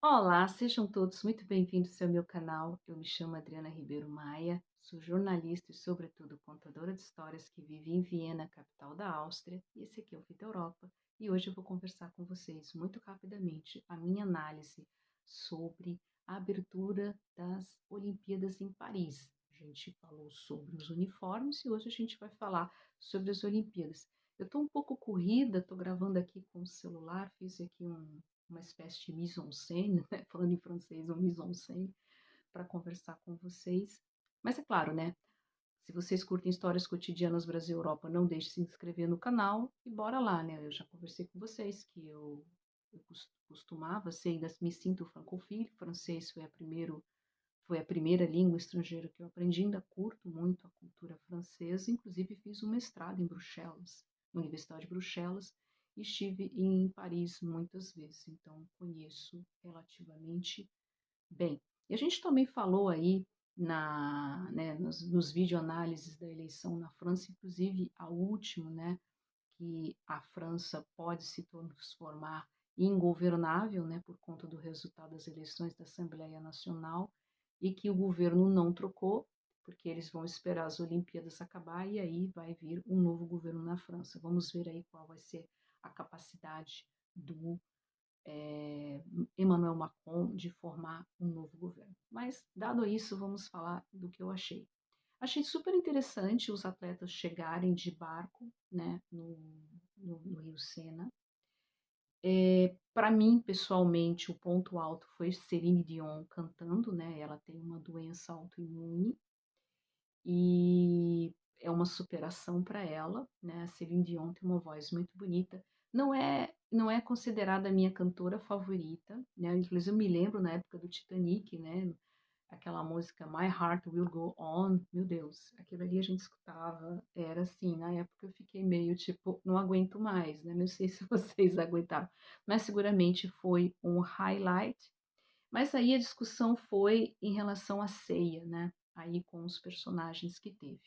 Olá, sejam todos muito bem-vindos ao meu canal. Eu me chamo Adriana Ribeiro Maia, sou jornalista e, sobretudo, contadora de histórias que vive em Viena, capital da Áustria, e esse aqui é o Vida Europa. E hoje eu vou conversar com vocês muito rapidamente a minha análise sobre a abertura das Olimpíadas em Paris. A gente falou sobre os uniformes e hoje a gente vai falar sobre as Olimpíadas. Eu estou um pouco corrida, estou gravando aqui com o celular, fiz aqui uma espécie de mise-en-scène, né? Falando em francês, um mise-en-scène, para conversar com vocês. Mas é claro, né? Se vocês curtem histórias cotidianas Brasil Europa, não deixe de se inscrever no canal e bora lá, né? Eu já conversei com vocês que eu costumava ser, ainda me sinto francofile, francês foi a primeira língua estrangeira que eu aprendi, ainda curto muito a cultura francesa, inclusive fiz um mestrado em Bruxelas, na Universidade de Bruxelas, e estive em Paris muitas vezes, então conheço relativamente bem. E a gente também falou aí nos videoanálises da eleição na França, inclusive a última, né, que a França pode se transformar ingovernável, né, por conta do resultado das eleições da Assembleia Nacional, e que o governo não trocou, porque eles vão esperar as Olimpíadas acabar e aí vai vir um novo governo na França. Vamos ver aí qual vai ser a capacidade do Emmanuel Macron de formar um novo governo. Mas, dado isso, vamos falar do que eu achei. Achei super interessante os atletas chegarem de barco, né, no Rio Sena. Para mim, pessoalmente, o ponto alto foi Celine Dion cantando, né? Ela tem uma doença autoimune e é uma superação para ela, né? A Celine Dion tem uma voz muito bonita. Não é considerada a minha cantora favorita, né? Inclusive eu me lembro na época do Titanic, né? Aquela música My Heart Will Go On, meu Deus, aquilo ali a gente escutava, era assim, na época eu fiquei meio tipo, não aguento mais, né? Não sei se vocês aguentaram, mas seguramente foi um highlight. Mas aí a discussão foi em relação à ceia, né? Aí com os personagens que teve.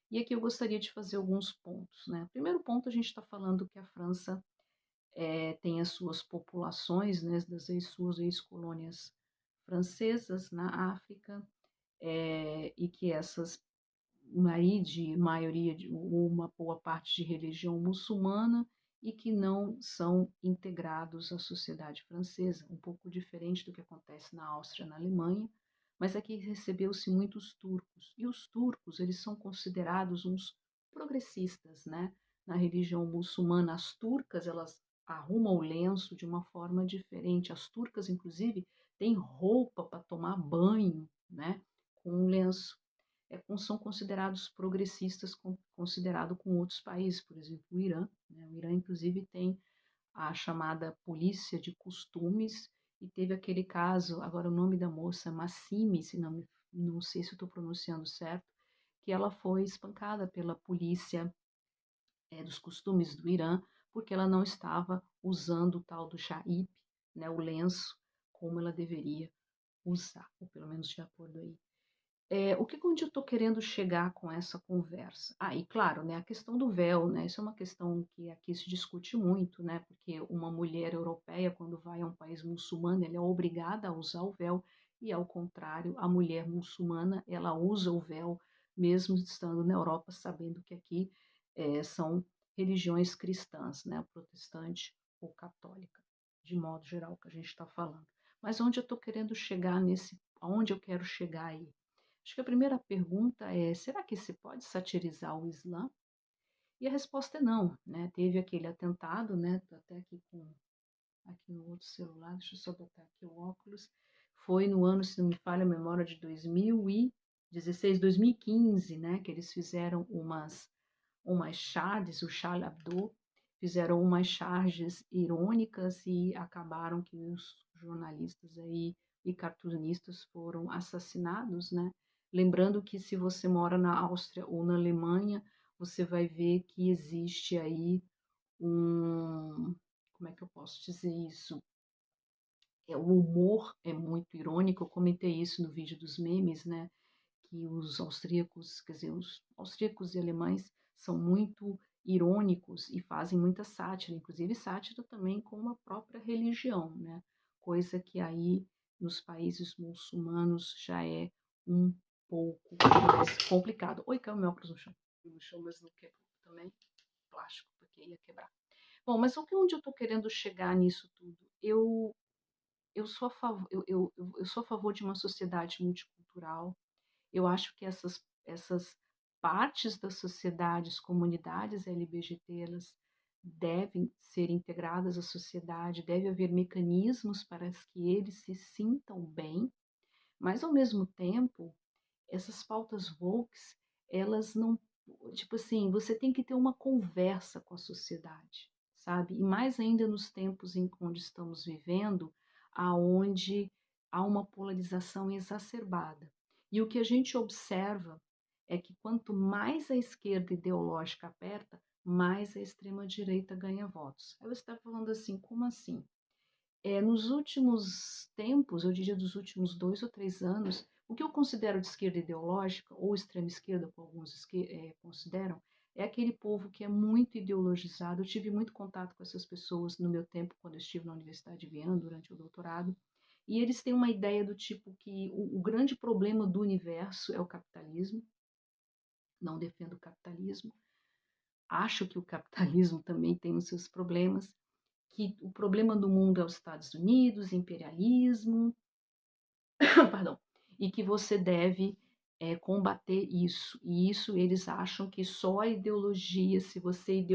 E aqui eu gostaria de fazer alguns pontos, né? Primeiro ponto, a gente está falando que a França tem as suas populações, né, das suas ex-colônias francesas na África, e que essas aí de maioria, de uma boa parte de religião muçulmana e que não são integrados à sociedade francesa, um pouco diferente do que acontece na Áustria, na Alemanha, mas aqui recebeu-se muitos turcos, e os turcos, eles são considerados uns progressistas, né? Na religião muçulmana, as turcas, elas arrumam o lenço de uma forma diferente, as turcas, inclusive, têm roupa para tomar banho, né? Com um lenço são considerados progressistas, considerado com outros países, por exemplo, o Irã. Né? O Irã, inclusive, tem a chamada polícia de costumes, e teve aquele caso, agora o nome da moça, Massimi, se não sei se eu estou pronunciando certo, que ela foi espancada pela polícia dos costumes do Irã, porque ela não estava usando o tal do shaib, né, o lenço, como ela deveria usar, ou pelo menos de acordo aí. Onde eu estou querendo chegar com essa conversa? Ah, e claro, né, a questão do véu, né, isso é uma questão que aqui se discute muito, né, porque uma mulher europeia, quando vai a um país muçulmano, ela é obrigada a usar o véu, e ao contrário, a mulher muçulmana, ela usa o véu, mesmo estando na Europa, sabendo que aqui são religiões cristãs, né, protestante ou católica, de modo geral, que a gente está falando. Mas onde eu estou querendo chegar aonde eu quero chegar aí? Acho que a primeira pergunta é: será que se pode satirizar o Islã? E a resposta é não, né? Teve aquele atentado, né? Tô até aqui no outro celular, deixa eu só botar aqui o óculos. Foi no ano, se não me falha a memória, de 2016, 2015, né? Que eles fizeram umas charges, o Charlie Hebdo, fizeram umas charges irônicas e acabaram que os jornalistas aí e cartunistas foram assassinados, né? Lembrando que se você mora na Áustria ou na Alemanha, você vai ver que existe aí como é que eu posso dizer isso? O humor é muito irônico, eu comentei isso no vídeo dos memes, né? Que os austríacos, quer dizer, os austríacos e alemães são muito irônicos e fazem muita sátira, inclusive sátira também com a própria religião, né? Coisa que aí nos países muçulmanos já é um pouco mais complicado. Oi, caiu meu óculos no chão, mas não quebrou também, plástico, porque ia quebrar. Bom, mas onde eu estou querendo chegar nisso tudo? Eu sou a favor, eu sou a favor de uma sociedade multicultural. Eu acho que essas partes das sociedades, comunidades LGBT, elas devem ser integradas à sociedade, deve haver mecanismos para que eles se sintam bem, mas ao mesmo tempo, essas pautas woke, elas não, tipo assim, você tem que ter uma conversa com a sociedade, sabe? E mais ainda nos tempos em onde estamos vivendo, aonde há uma polarização exacerbada. E o que a gente observa é que quanto mais a esquerda ideológica aperta, mais a extrema direita ganha votos. Aí você está falando assim, como assim? Nos últimos tempos, eu diria dos últimos 2 ou 3 anos, o que eu considero de esquerda ideológica, ou extrema esquerda, como alguns consideram, é aquele povo que é muito ideologizado. Eu tive muito contato com essas pessoas no meu tempo, quando eu estive na Universidade de Viena, durante o doutorado, e eles têm uma ideia do tipo que o grande problema do universo é o capitalismo. Não defendo o capitalismo. Acho que o capitalismo também tem os seus problemas, que o problema do mundo é os Estados Unidos, imperialismo, pardon, e que você deve combater isso. E isso eles acham que só a ideologia, se você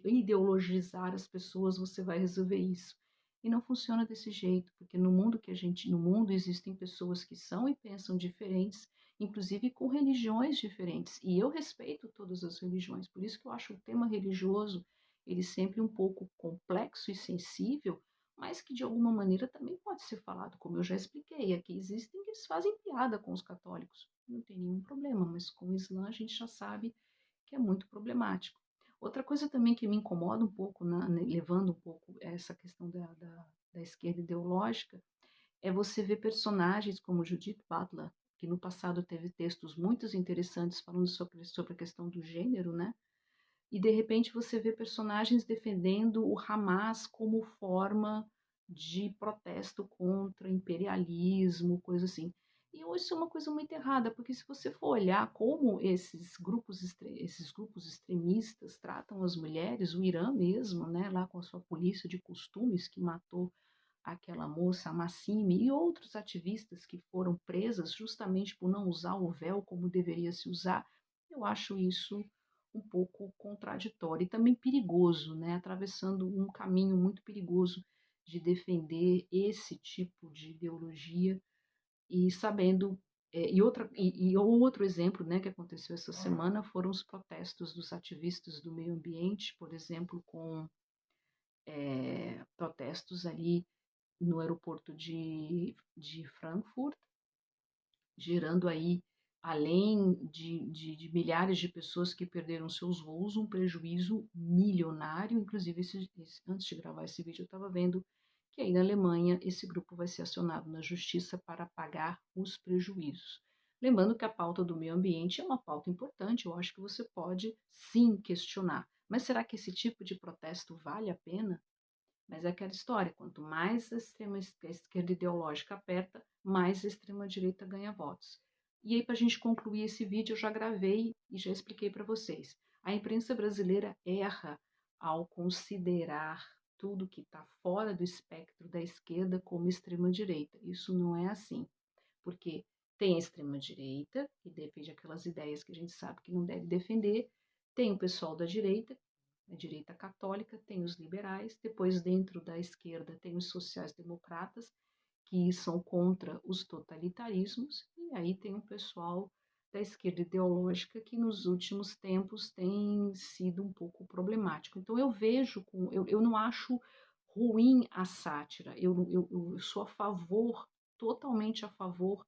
ideologizar as pessoas, você vai resolver isso. E não funciona desse jeito, porque no mundo existem pessoas que são e pensam diferentes, inclusive com religiões diferentes. E eu respeito todas as religiões, por isso que eu acho o tema religioso ele sempre um pouco complexo e sensível, mas que de alguma maneira também pode ser falado, como eu já expliquei. Aqui existem que eles fazem piada com os católicos, não tem nenhum problema, mas com o Islã a gente já sabe que é muito problemático. Outra coisa também que me incomoda um pouco, levando um pouco essa questão da esquerda ideológica, é você ver personagens como Judith Butler, que no passado teve textos muito interessantes falando sobre a questão do gênero, né? E de repente você vê personagens defendendo o Hamas como forma de protesto contra imperialismo, coisa assim. E hoje isso é uma coisa muito errada, porque se você for olhar como esses grupos extremistas tratam as mulheres, o Irã mesmo, né, lá com a sua polícia de costumes que matou aquela moça, a Massime, e outros ativistas que foram presas justamente por não usar o véu como deveria se usar, eu acho isso um pouco contraditório e também perigoso, né? Atravessando um caminho muito perigoso de defender esse tipo de ideologia e sabendo e outro exemplo, né, que aconteceu essa semana foram os protestos dos ativistas do meio ambiente, por exemplo, com protestos ali no aeroporto de Frankfurt, gerando aí, além de milhares de pessoas que perderam seus voos, um prejuízo milionário. Inclusive, antes de gravar esse vídeo, eu estava vendo que aí na Alemanha esse grupo vai ser acionado na justiça para pagar os prejuízos. Lembrando que a pauta do meio ambiente é uma pauta importante, eu acho que você pode sim questionar. Mas será que esse tipo de protesto vale a pena? Mas é aquela história, quanto mais a esquerda ideológica aperta, mais a extrema-direita ganha votos. E aí, para a gente concluir esse vídeo, eu já gravei e já expliquei para vocês. A imprensa brasileira erra ao considerar tudo que está fora do espectro da esquerda como extrema-direita. Isso não é assim, porque tem a extrema-direita, que defende aquelas ideias que a gente sabe que não deve defender, tem o pessoal da direita, a direita católica, tem os liberais, depois dentro da esquerda tem os sociais-democratas, que são contra os totalitarismos, e aí tem o pessoal da esquerda ideológica que nos últimos tempos tem sido um pouco problemático. Então eu vejo, eu não acho ruim a sátira, eu sou a favor, totalmente a favor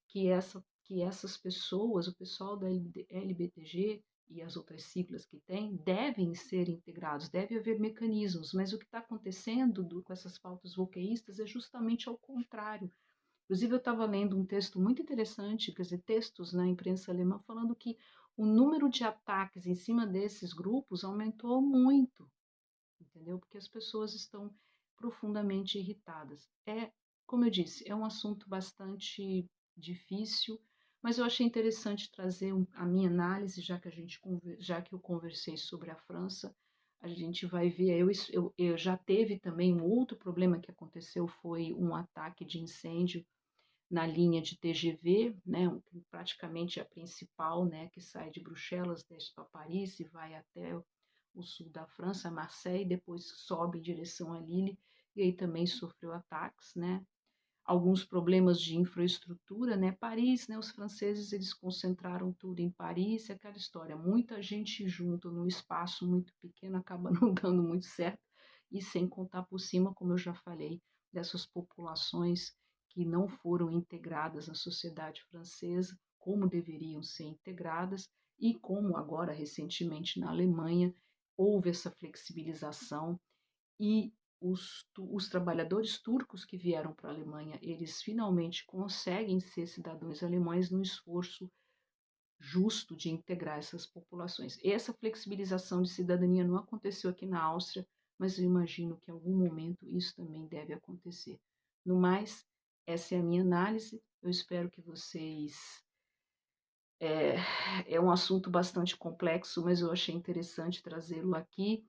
que essas pessoas, o pessoal da LBTG e as outras siglas que tem, devem ser integrados, deve haver mecanismos, mas o que está acontecendo com essas pautas wokeístas é justamente ao contrário. Inclusive, eu estava lendo um texto muito interessante, quer dizer, textos na imprensa alemã falando que o número de ataques em cima desses grupos aumentou muito, entendeu? Porque as pessoas estão profundamente irritadas. Como eu disse, é um assunto bastante difícil, mas eu achei interessante trazer a minha análise, já que eu conversei sobre a França, a gente vai ver. Eu já teve também um outro problema que aconteceu, foi um ataque de incêndio na linha de TGV, né, praticamente a principal, né, que sai de Bruxelas, desce para Paris e vai até o sul da França, Marseille, depois sobe em direção a Lille, e aí também sofreu ataques, né? Alguns problemas de infraestrutura, né? Paris, né? Os franceses eles concentraram tudo em Paris, é aquela história, muita gente junto num espaço muito pequeno acaba não dando muito certo, e sem contar por cima, como eu já falei, dessas populações que não foram integradas à sociedade francesa como deveriam ser integradas e como agora recentemente na Alemanha houve essa flexibilização e os trabalhadores turcos que vieram para a Alemanha, eles finalmente conseguem ser cidadãos alemães no esforço justo de integrar essas populações. Essa flexibilização de cidadania não aconteceu aqui na Áustria, mas eu imagino que em algum momento isso também deve acontecer. No mais, essa é a minha análise. Eu espero que vocês. É, é um assunto bastante complexo, mas eu achei interessante trazê-lo aqui.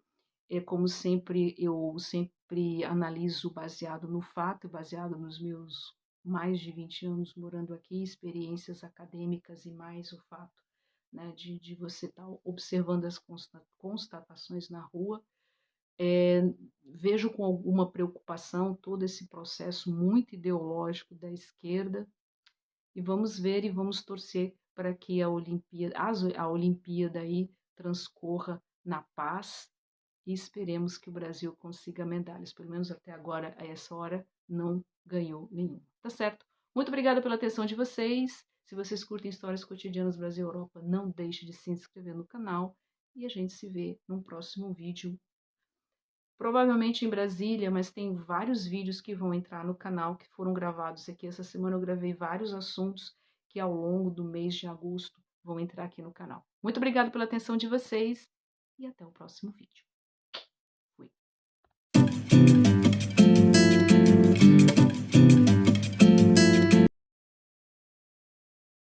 Como sempre, eu sempre analiso baseado no fato, baseado nos meus mais de 20 anos morando aqui, experiências acadêmicas e mais o fato, né, de você estar observando as constatações na rua. É, Vejo com alguma preocupação todo esse processo muito ideológico da esquerda e vamos ver e vamos torcer para que a Olimpíada aí transcorra na paz e esperemos que o Brasil consiga medalhas. Pelo menos até agora, a essa hora, não ganhou nenhuma. Tá certo? Muito obrigada pela atenção de vocês. Se vocês curtem histórias cotidianas Brasil e Europa, não deixe de se inscrever no canal e a gente se vê num próximo vídeo. Provavelmente em Brasília, mas tem vários vídeos que vão entrar no canal que foram gravados aqui. Essa semana eu gravei vários assuntos que ao longo do mês de agosto vão entrar aqui no canal. Muito obrigada pela atenção de vocês e até o próximo vídeo.